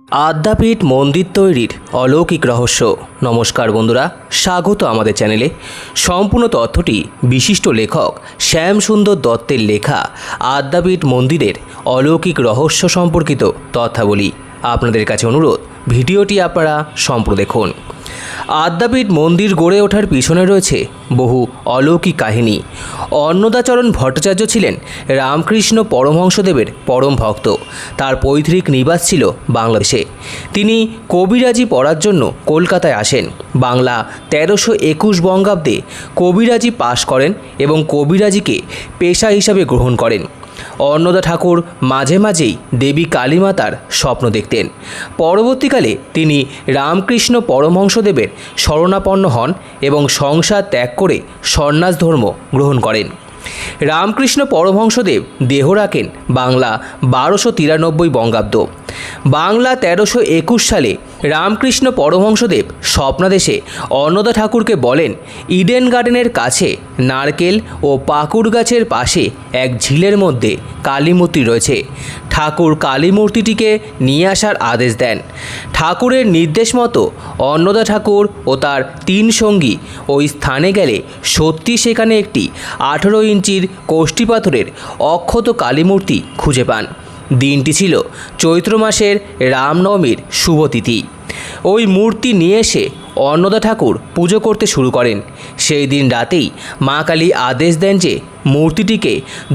আদ্যাপীঠ মন্দির তৈরির অলৌকিক রহস্য। নমস্কার বন্ধুরা, স্বাগত আমাদের চ্যানেলে। সম্পূর্ণ তথ্যটি বিশিষ্ট লেখক শ্যামসুন্দর দত্তের লেখা আদ্যাপীঠ মন্দিরের অলৌকিক রহস্য সম্পর্কিত তথ্যাবলী। আপনাদের কাছে অনুরোধ, ভিডিওটি আপনারা সম্পূর্ণ দেখুন। আদ্যাপীঠ মন্দির গড়ে ওঠার পিছনে রয়েছে বহু অলৌকিক কাহিনী। অন্নদাচরণ ভট্টাচার্য ছিলেন রামকৃষ্ণ পরমহংসদেবের পরম ভক্ত। তার পৈতৃক নিবাস ছিল বাংলাদেশে। তিনি কবিরাজি পড়ার জন্য কলকাতায় আসেন। বাংলা 1321 বঙ্গাব্দে কবিরাজি পাশ করেন এবং কবিরাজিকে পেশা হিসাবে গ্রহণ করেন। অন্নদা ঠাকুর মাঝে মাঝেই দেবী কালীমাতার স্বপ্ন দেখতেন। পরবর্তীকালে তিনি রামকৃষ্ণ পরমহংসদেবের শরণাপন্ন হন এবং সংসার ত্যাগ করে সন্ন্যাস ধর্ম গ্রহণ করেন। রামকৃষ্ণ পরমহংসদেব দেহ রাখেন বাংলা 1293 বঙ্গাব্দ। বাংলা 1321 সালে রামকৃষ্ণ পরমহংসদেব স্বপ্নাদেশে অন্নদা ঠাকুরকে বলেন, ইডেন গার্ডেনের কাছে নারকেল ও পাকুড় গাছের পাশে এক ঝিলের মধ্যে কালীমূর্তি রয়েছে। ঠাকুর কালীমূর্তিটিকে নিয়ে আসার আদেশ দেন। ঠাকুরের নির্দেশ মতো অন্নদা ঠাকুর ও তার 3 সঙ্গী ওই স্থানে গেলে সত্যি সেখানে একটি 18 ইঞ্চির কোষ্ঠী পাথরের অক্ষত কালীমূর্তি খুঁজে পান। দিনটি ছিল চৈত্র মাসের রামনবমীর শুভতিথি। ওই মূর্তি নিয়ে এসে অন্নদা ঠাকুর পুজো করতে শুরু করেন। সেই দিন রাতেই মা কালী আদেশ দেন যে মূর্তিটিকে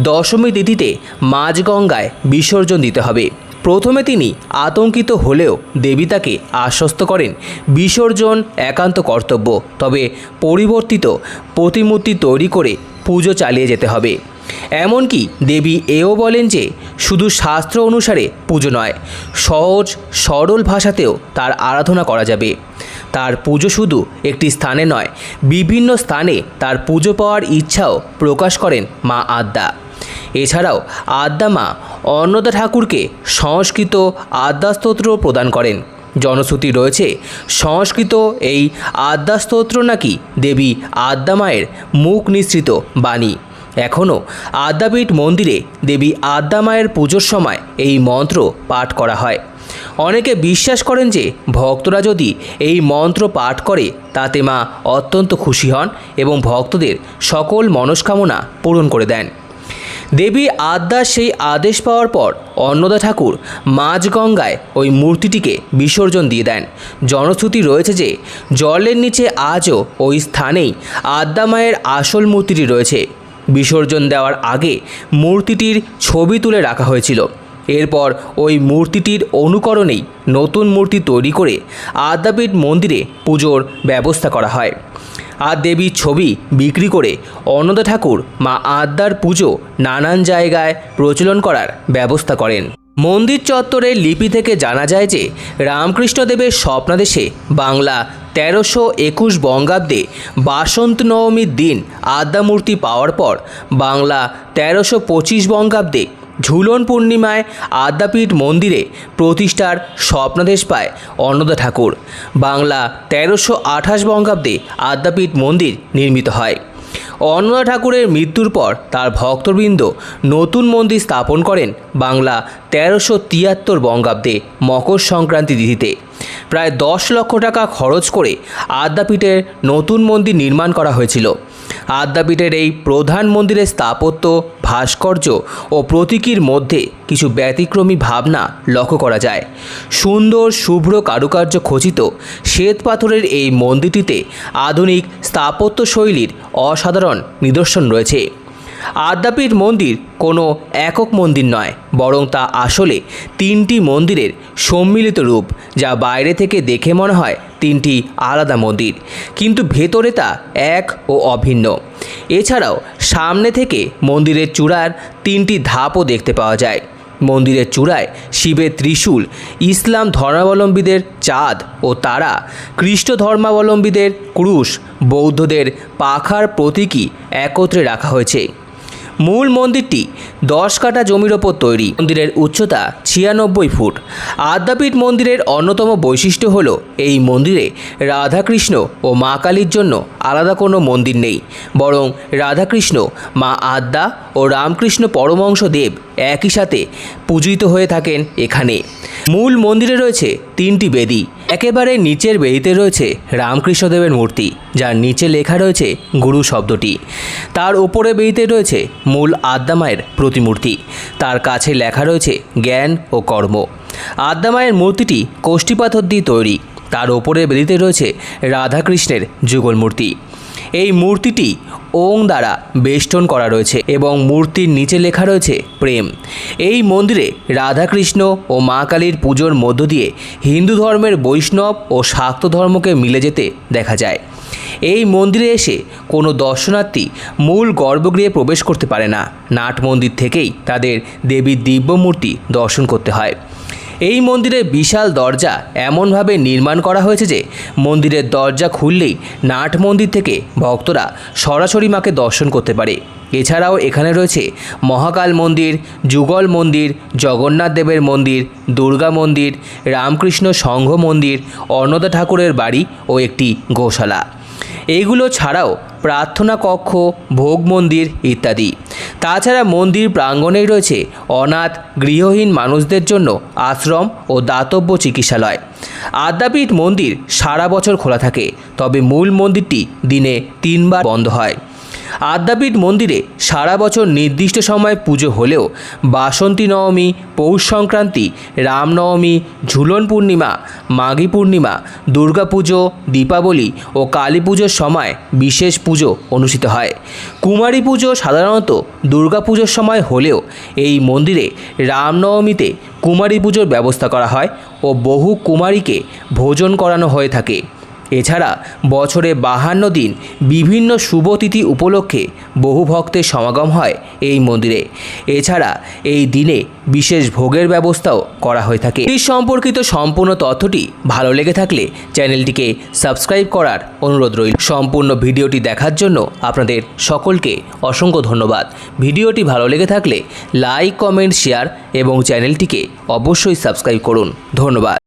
দশমী তিথিতে মাঝগঙ্গায় বিসর্জন দিতে হবে। প্রথমে তিনি আতঙ্কিত হলেও দেবী তাকে আশ্বস্ত করেন বিসর্জন একান্ত কর্তব্য, তবে পরিবর্তিত প্রতিমূর্তি তৈরি করে পুজো চালিয়ে যেতে হবে। এমনকি দেবী এও বলেন যে শুধু শাস্ত্র অনুসারে পুজো নয়, সহজ সরল ভাষাতেও তার আরাধনা করা যাবে। তার পুজো শুধু একটি স্থানে নয়, বিভিন্ন স্থানে তার পুজো পাওয়ার ইচ্ছাও প্রকাশ করেন মা আদ্যা। এছাড়াও আদ্যা মা অন্নদা ঠাকুরকে সংস্কৃত আদ্যাস্তোত্র প্রদান করেন। জনশ্রুতি রয়েছে সংস্কৃত এই আদ্যাস্তোত্র নাকি দেবী আদ্যা মায়ের মুখ নিঃসৃত বাণী। এখনও আদ্যাপীঠ মন্দিরে দেবী আদ্যা মায়ের পুজোর সময় এই মন্ত্র পাঠ করা হয়। অনেকে বিশ্বাস করেন যে ভক্তরা যদি এই মন্ত্র পাঠ করে তাতে মা অত্যন্ত খুশি হন এবং ভক্তদের সকল মনস্কামনা পূরণ করে দেন। দেবী আদ্যার সেই আদেশ পাওয়ার পর অন্নদা ঠাকুর মাঝগঙ্গায় ওই মূর্তিটিকে বিসর্জন দিয়ে দেন। জনশ্রুতি রয়েছে যে জলের নিচে আজও ওই স্থানেই আদ্যা মায়ের আসল মূর্তিটি রয়েছে। বিসর্জন দেওয়ার আগে মূর্তিটির ছবি তুলে রাখা হয়েছিল। এরপর ওই মূর্তিটির অনুকরণেই নতুন মূর্তি তৈরি করে আদ্যাপীঠ মন্দিরে পুজোর ব্যবস্থা করা হয়। আর দেবীর ছবি বিক্রি করে অন্নদা ঠাকুর মা আদ্যার পুজো নানান জায়গায় প্রচলন করার ব্যবস্থা করেন। মন্দির চত্বরের লিপি থেকে জানা যায় যে রামকৃষ্ণদেবের স্বপ্নাদেশে বাংলা 1321 বঙ্গাব্দে বাসন্ত নবমীর দিন আদ্যা মূর্তি পাওয়ার পর বাংলা 1325 বঙ্গাব্দে ঝুলন পূর্ণিমায় আদ্যাপীঠ মন্দিরে প্রতিষ্ঠার স্বপ্নাদেশ পায় অন্নদা ঠাকুর। বাংলা 1328 বঙ্গাব্দে আদ্যাপীঠ মন্দির নির্মিত হয়। অন্নদা ঠাকুরের মৃত্যুর পর তার ভক্তবৃন্দ নতুন মন্দির স্থাপন করেন বাংলা 1373 বঙ্গাব্দে মকর সংক্রান্তি তিথিতে। প্রায় 10 লক্ষ টাকা খরচ করে আদ্যাপীঠের নতুন মন্দির নির্মাণ করা হয়েছিল। আদ্যাপীঠের এই প্রধান মন্দিরের স্থাপত্য, ভাস্কর্য ও প্রতীকীর মধ্যে কিছু ব্যতিক্রমী ভাবনা লক্ষ্য করা যায়। সুন্দর শুভ্র কারুকার্য খচিত শ্বেত পাথরের এই মন্দিরটিতে আধুনিক স্থাপত্য শৈলীর অসাধারণ নিদর্শন রয়েছে। আদ্যাপীঠ মন্দির কোনো একক মন্দির নয়, বরং তা আসলে 3টি মন্দিরের সম্মিলিত রূপ, যা বাইরে থেকে দেখে মনে হয় 3টি আলাদা মন্দির, কিন্তু ভেতরে তা এক ও অভিন্ন। এছাড়াও সামনে থেকে মন্দিরের চূড়ার 3টি ধাপও দেখতে পাওয়া যায়। মন্দিরের চূড়ায় শিবের ত্রিশূল, ইসলাম ধর্মাবলম্বীদের চাঁদ ও তারা, খ্রিস্ট ধর্মাবলম্বীদের ক্রুশ, বৌদ্ধদের পাখার প্রতীকী একত্রে রাখা হয়েছে। মূল মন্দিরটি 10 কাঠা জমির ওপর তৈরি। মন্দিরের উচ্চতা 96 ফুট। আদ্যাপীঠ মন্দিরের অন্যতম বৈশিষ্ট্য হল এই মন্দিরে রাধাকৃষ্ণ ও মা কালীর জন্য আলাদা কোনো মন্দির নেই, বরং রাধাকৃষ্ণ, মা আদ্যা ও রামকৃষ্ণ পরমহংসদেব একই সাথে পূজিত হয়ে থাকেন এখানে। মূল মন্দিরে রয়েছে 3টি বেদি। একেবারে নিচের বেদিতে রয়েছে রামকৃষ্ণদেবের মূর্তি, যার নিচে লেখা রয়েছে গুরু শব্দটি। তার উপরে বেদিতে রয়েছে মূল আদ্যা মায়ের প্রতিমূর্তি, তার কাছে লেখা রয়েছে জ্ঞান ও কর্ম। আদ্যা মায়ের মূর্তিটি কোষ্ঠী পাথর দিয়ে তৈরি। তার ওপরে বেদিতে রয়েছে রাধাকৃষ্ণের যুগল মূর্তি। এই মূর্তিটি ওং দ্বারা বেষ্টন করা রয়েছে এবং মূর্তির নিচে লেখা রয়েছে প্রেম। এই মন্দিরে রাধাকৃষ্ণ ও মা কালীর পুজোর মধ্য দিয়ে হিন্দু ধর্মের বৈষ্ণব ও শাক্ত ধর্মকে মিলে যেতে দেখা যায়। এই মন্দিরে এসে কোনো দর্শনার্থী মূল গর্ভগৃহে প্রবেশ করতে পারে না। নাট মন্দির থেকেই তাদের দেবীর দিব্য মূর্তি দর্শন করতে হয়। এই মন্দিরের বিশাল দরজা এমনভাবে নির্মাণ করা হয়েছে যে মন্দিরের দরজা খুললেই নাট মন্দির থেকে ভক্তরা সরাসরি মাকে দর্শন করতে পারে। এছাড়াও এখানে রয়েছে মহাকাল মন্দির, যুগল মন্দির, জগন্নাথ দেবের মন্দির, দুর্গা মন্দির, রামকৃষ্ণ সংঘ মন্দির, অন্নদা ঠাকুরের বাড়ি ও একটি গোশালা। এইগুলো ছাড়াও প্রার্থনা কক্ষ, ভোগ মন্দির ইত্যাদি। তাছাড়া মন্দির প্রাঙ্গণেই রয়েছে অনাথ গৃহহীন মানুষদের জন্য আশ্রম ও দাতব্য চিকিৎসালয়। আদ্যাপীঠ মন্দির সারা বছর খোলা থাকে, তবে মূল মন্দিরটি দিনে 3 বার বন্ধ হয়। আদ্যাপীঠ মন্দিরে সারা বছর নির্দিষ্ট সময়ে পুজো হলেও বাসন্তী নবমী, পৌষ সংক্রান্তি, রামনবমী, ঝুলন পূর্ণিমা, মাঘী পূর্ণিমা, দুর্গাপুজো, দীপাবলি ও কালী পুজোর সময় বিশেষ পুজো অনুষ্ঠিত হয়। কুমারী পুজো সাধারণত দুর্গাপুজোর সময় হলেও এই মন্দিরে রামনবমীতে কুমারী পুজোর ব্যবস্থা করা হয় ও বহু কুমারীকে ভোজন করানো হয়ে থাকে। এছাড়া বছরে 52 দিন বিভিন্ন শুভতিথি উপলক্ষে বহু ভক্তের সমাগম হয় এই মন্দিরে। এছাড়া এই দিনে বিশেষ ভোগের ব্যবস্থাও করা হয়ে থাকে। এই সম্পর্কিত সম্পূর্ণ তথ্যটি ভালো লেগে থাকলে চ্যানেলটিকে সাবস্ক্রাইব করার অনুরোধ রইল। সম্পূর্ণ ভিডিওটি দেখার জন্য আপনাদের সকলকে অসংখ্য ধন্যবাদ। ভিডিওটি ভালো লেগে থাকলে লাইক, কমেন্ট, শেয়ার এবং চ্যানেলটিকে অবশ্যই সাবস্ক্রাইব করুন। ধন্যবাদ।